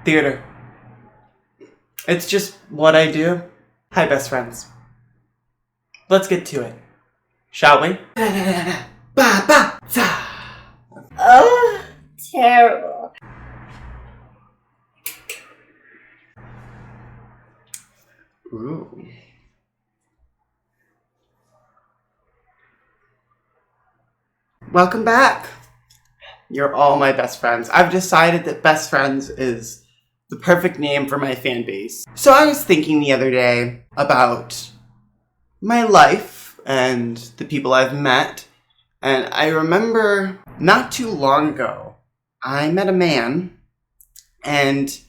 Theater. It's just what I do. Hi, best friends. Let's get to it, shall we? Oh, terrible. Ooh. Welcome back. You're all my best friends. I've decided that best friends is the perfect name for my fan base. So I was thinking the other day about my life and the people I've met, and I remember not too long ago, I met a man, and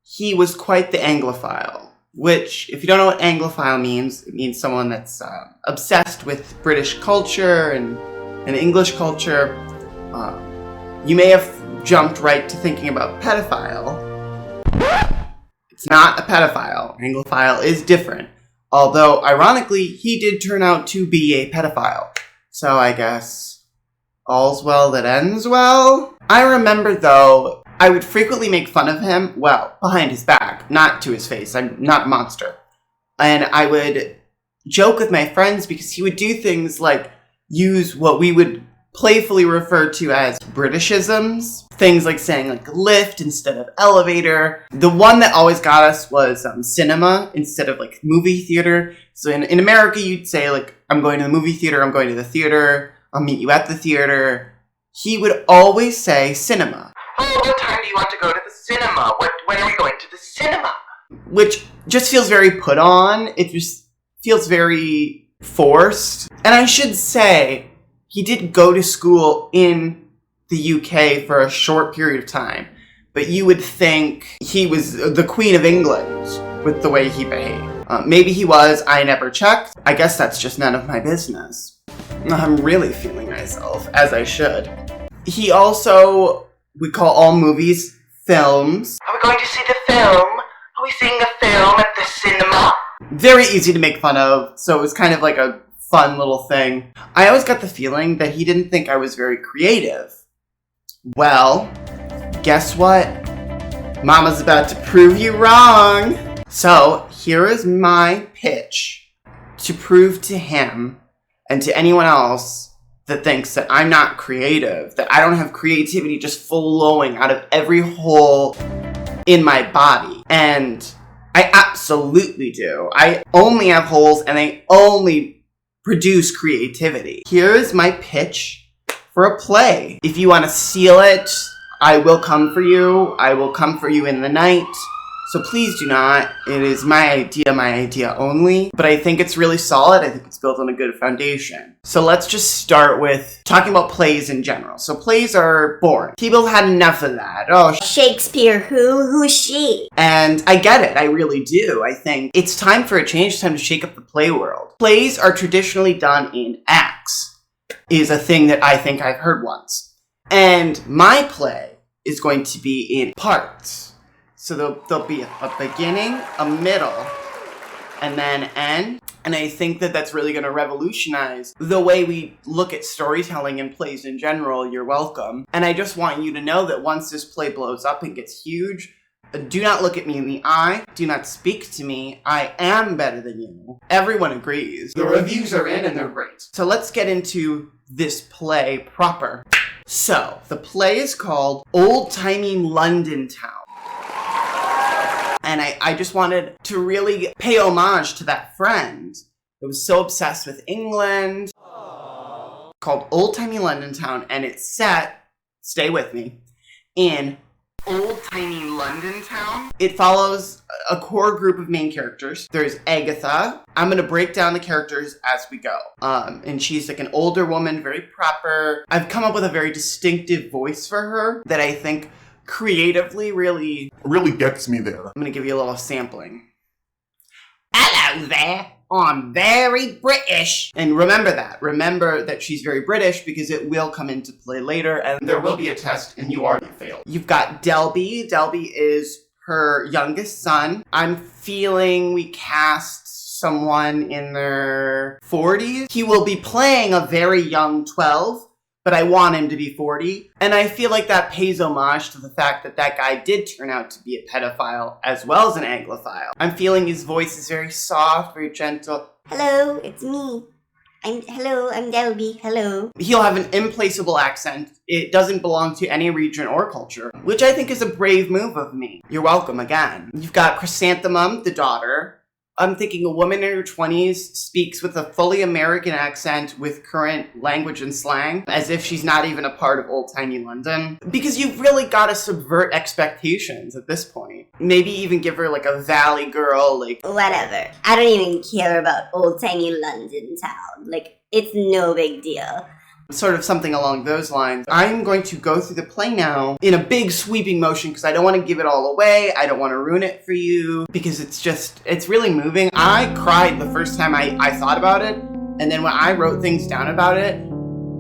he was quite the Anglophile, which, if you don't know what Anglophile means, it means someone that's obsessed with British culture and English culture. You may have jumped right to thinking about pedophile. It's not a pedophile. Anglophile is different. Although, ironically, he did turn out to be a pedophile. So I guess all's well that ends well. I remember, though, I would frequently make fun of him, well, behind his back, not to his face. I'm not a monster. And I would joke with my friends because he would do things like use what we would playfully refer to as Britishisms. Things like saying like lift instead of elevator. The one that always got us was cinema instead of like movie theater. So in America, you'd say like, I'm going to the movie theater, I'm going to the theater, I'll meet you at the theater. He would always say cinema. Oh, what time do you want to go to the cinema? When are we going to the cinema? Which just feels very put on. It just feels very forced. And I should say, he did go to school in the UK for a short period of time. But you would think he was the Queen of England with the way he behaved. Maybe he was, I never checked. I guess that's just none of my business. I'm really feeling myself, as I should. He also would call all movies films. Are we going to see the film? Are we seeing the film at the cinema? Very easy to make fun of, so it was kind of like a fun little thing. I always got the feeling that he didn't think I was very creative. Well, guess what? Mama's about to prove you wrong. So, here is my pitch to prove to him and to anyone else that thinks that I'm not creative, that I don't have creativity just flowing out of every hole in my body. And I absolutely do. I only have holes and they only produce creativity. Here is my pitch for a play. If you want to steal it, I will come for you. I will come for you in the night. So please do not. It is my idea only. But I think it's really solid. I think it's built on a good foundation. So let's just start with talking about plays in general. So plays are boring. People had enough of that. Oh, Shakespeare, who's she? and I get it. I really do. I think it's time for a change. It's time to shake up the play world. Plays are traditionally done in acts, is a thing that I think I've heard once. And my play is going to be in parts. So there'll be a beginning, a middle, and then an end. And I think that that's really going to revolutionize the way we look at storytelling and plays in general. You're welcome. And I just want you to know that once this play blows up and gets huge, do not look at me in the eye. Do not speak to me. I am better than you. Everyone agrees. The reviews are in and they're great. So let's get into this play proper. So, the play is called Old-Timey London Town. And I just wanted to really pay homage to that friend that was so obsessed with England. Aww. Called Old-Timey London Town, and it's set, stay with me, in Old-timey London town? It follows a core group of main characters. There's Agatha. I'm going to break down the characters as we go. And she's like an older woman, very proper. I've come up with a very distinctive voice for her that I think creatively really gets me there. I'm going to give you a little sampling. Hello there. I'm very British. And remember that she's very British because it will come into play later and There will be a test, and you already failed. you've got Delby. Delby is her youngest son. I'm feeling we cast someone in their 40s. He will be playing a very young 12, but I want him to be 40. And I feel like that pays homage to the fact that that guy did turn out to be a pedophile as well as an Anglophile. I'm feeling his voice is very soft, very gentle. Hello, it's me. I'm Delby. Hello. He'll have an implaceable accent. It doesn't belong to any region or culture, which I think is a brave move of me. You're welcome again. You've got Chrysanthemum, the daughter. I'm thinking a woman in her 20s speaks with a fully American accent with current language and slang, as if she's not even a part of old-timey London. Because you've really got to subvert expectations at this point. Maybe even give her like a valley girl, like... Whatever. I don't even care about old-timey London town. Like, it's no big deal. Sort of something along those lines. I'm going to go through the play now in a big sweeping motion because I don't want to give it all away. I don't want to ruin it for you because it's really moving. I cried the first time I thought about it, and then when I wrote things down about it,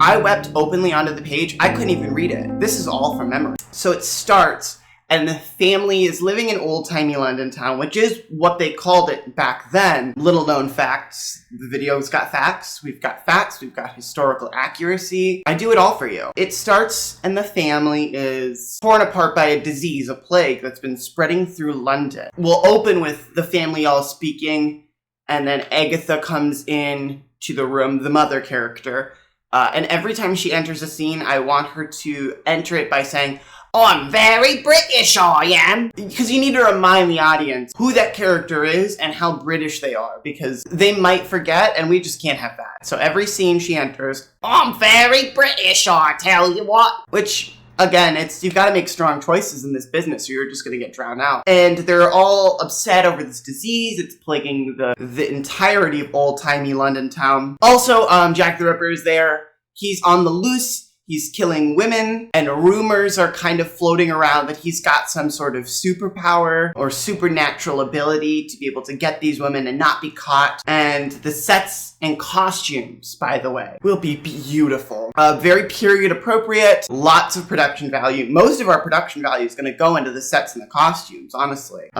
I wept openly onto the page. I couldn't even read it. This is all from memory. So it starts, and the family is living in old-timey London town, which is what they called it back then. Little known facts. The video's got facts. We've got historical accuracy. I do it all for you. It starts, and the family is torn apart by a disease, a plague that's been spreading through London. We'll open with the family all speaking, and then Agatha comes in to the room, the mother character. And every time she enters a scene, I want her to enter it by saying, I'm very British, I am. Because you need to remind the audience who that character is and how British they are, because they might forget, and we just can't have that. So every scene she enters, I'm very British, I tell you what. Which, again, you've got to make strong choices in this business, or you're just going to get drowned out. And they're all upset over this disease. It's plaguing the entirety of old-timey London town. Also, Jack the Ripper is there. He's on the loose. He's killing women, and rumors are kind of floating around that he's got some sort of superpower or supernatural ability to be able to get these women and not be caught. And the sets and costumes, by the way, will be beautiful. Very period appropriate, lots of production value. Most of our production value is going to go into the sets and the costumes, honestly.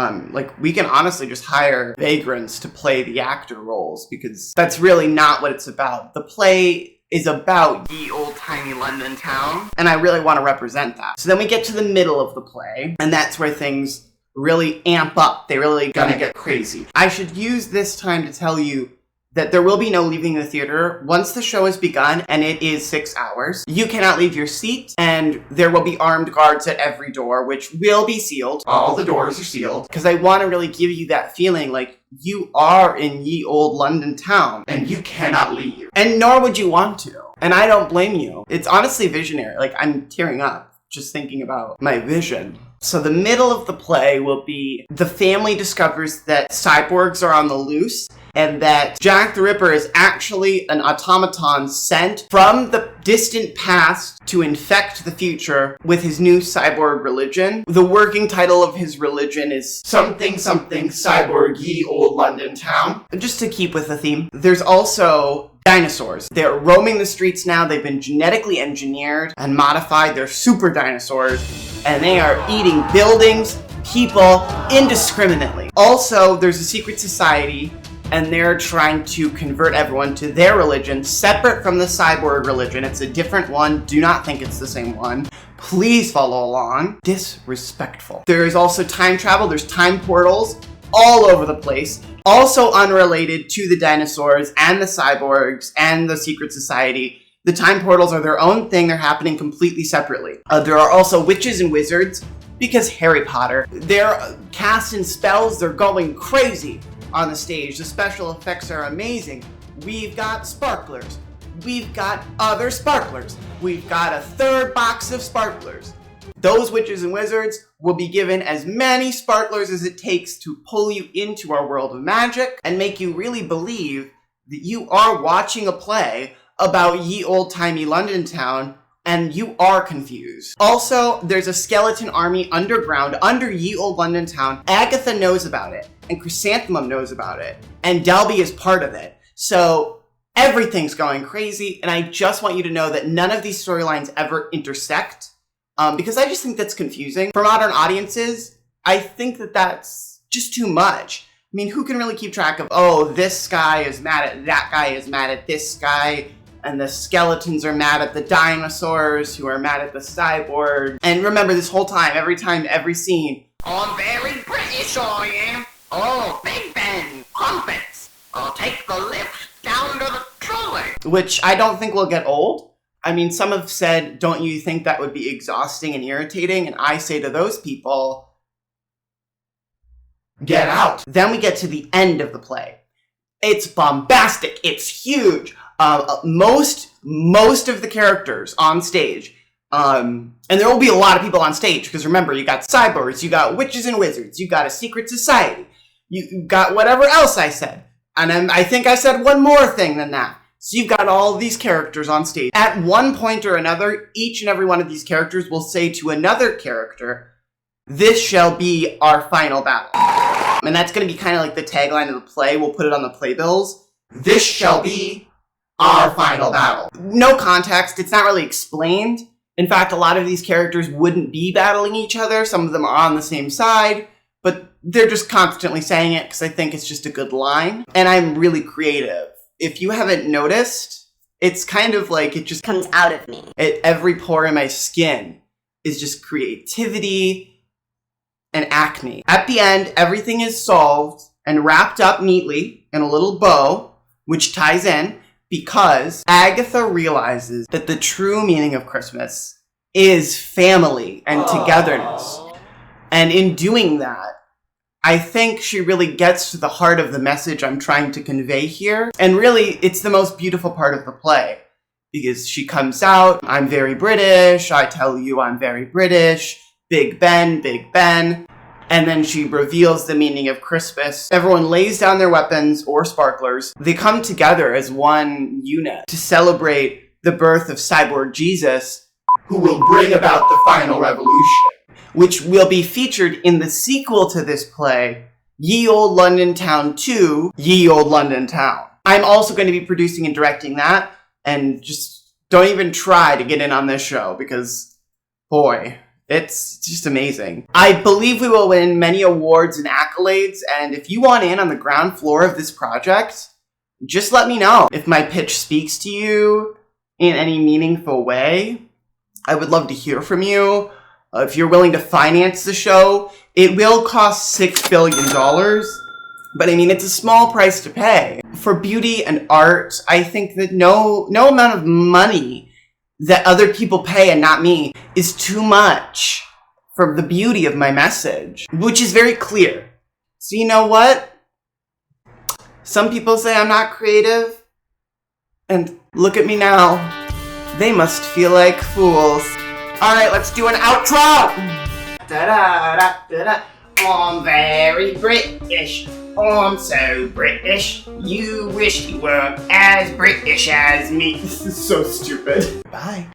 We can honestly just hire vagrants to play the actor roles, because that's really not what it's about. The play is about ye old-timey London town, and I really want to represent that. So then we get to the middle of the play, and that's where things really amp up. They really gonna get crazy. I should use this time to tell you that there will be no leaving the theater. Once the show has begun, and it is 6 hours, you cannot leave your seat, and there will be armed guards at every door, which will be sealed. All the doors are sealed. Because I want to really give you that feeling like you are in ye old London town. And you cannot leave. And nor would you want to. And I don't blame you. It's honestly visionary. Like, I'm tearing up just thinking about my vision. So the middle of the play will be the family discovers that cyborgs are on the loose, and that Jack the Ripper is actually an automaton sent from the distant past to infect the future with his new cyborg religion. The working title of his religion is Something something cyborg ye old London town. just to keep with the theme. There's also dinosaurs. They're roaming the streets now. They've been genetically engineered and modified. They're super dinosaurs, and they are eating buildings, people, indiscriminately. Also, there's a secret society, and they're trying to convert everyone to their religion, separate from the cyborg religion. It's a different one. Do not think it's the same one. Please follow along. Disrespectful. There is also time travel. There's time portals all over the place. Also unrelated to the dinosaurs and the cyborgs and the secret society. The time portals are their own thing. They're happening completely separately. There are also witches and wizards, because Harry Potter. They're casting spells. They're going crazy on the stage. The special effects are amazing. We've got sparklers. We've got other sparklers. We've got a third box of sparklers. Those witches and wizards will be given as many sparklers as it takes to pull you into our world of magic and make you really believe that you are watching a play about ye old-timey London town, and you are confused. Also, there's a skeleton army underground under ye old London town. Agatha knows about it, and Chrysanthemum knows about it, and Delby is part of it. So everything's going crazy, and I just want you to know that none of these storylines ever intersect, because I just think that's confusing. For modern audiences, I think that that's just too much. I mean, who can really keep track of, oh, this guy is mad at that guy is mad at this guy, and the skeletons are mad at the dinosaurs, who are mad at the cyborg. And remember, this whole time, every scene, I'm very British, I am. Oh, Big Ben, crumpets. I'll take the lift down to the trolley. which I don't think will get old. I mean, some have said, don't you think that would be exhausting and irritating? And I say to those people, Get out. then we get to the end of the play. It's bombastic. It's huge. Most of the characters on stage, and there will be a lot of people on stage, because remember, you got cyborgs, you got witches and wizards, you got a secret society, you got whatever else I said. And I think I said one more thing than that. So you've got all these characters on stage. At one point or another, each and every one of these characters will say to another character, "This shall be our final battle." And that's going to be kind of like the tagline of the play. We'll put it on the playbills. This shall be our final battle. No context. It's not really explained. In fact, a lot of these characters wouldn't be battling each other. Some of them are on the same side, but they're just constantly saying it because I think it's just a good line. And I'm really creative. If you haven't noticed, it's kind of like it just Comes out of me. every pore in my skin is just creativity and acne. At the end, everything is solved and wrapped up neatly in a little bow, which ties in because Agatha realizes that the true meaning of Christmas is family and togetherness. And in doing that, I think she really gets to the heart of the message I'm trying to convey here. And really, it's the most beautiful part of the play. Because she comes out, I'm very British, I tell you I'm very British, Big Ben, Big Ben. And then she reveals the meaning of Christmas. Everyone lays down their weapons or sparklers. They come together as one unit to celebrate the birth of Cyborg Jesus, Who will bring about the final revolution. which will be featured in the sequel to this play, Ye Olde London Town 2, Ye Olde London Town. I'm also going to be producing and directing that, and just don't even try to get in on this show, because, boy, it's just amazing. I believe we will win many awards and accolades, and if you want in on the ground floor of this project, just let me know. If my pitch speaks to you in any meaningful way, I would love to hear from you. If you're willing to finance the show, it will cost $6 billion, but I mean, it's a small price to pay. For beauty and art, I think that no amount of money that other people pay and not me is too much for the beauty of my message, which is very clear. So you know what? Some people say I'm not creative, and look at me now. They must feel like fools. Alright, let's do an outro! Da-da-da-da-da. I'm very British. I'm so British. You wish you were as British as me. This is so stupid. Bye.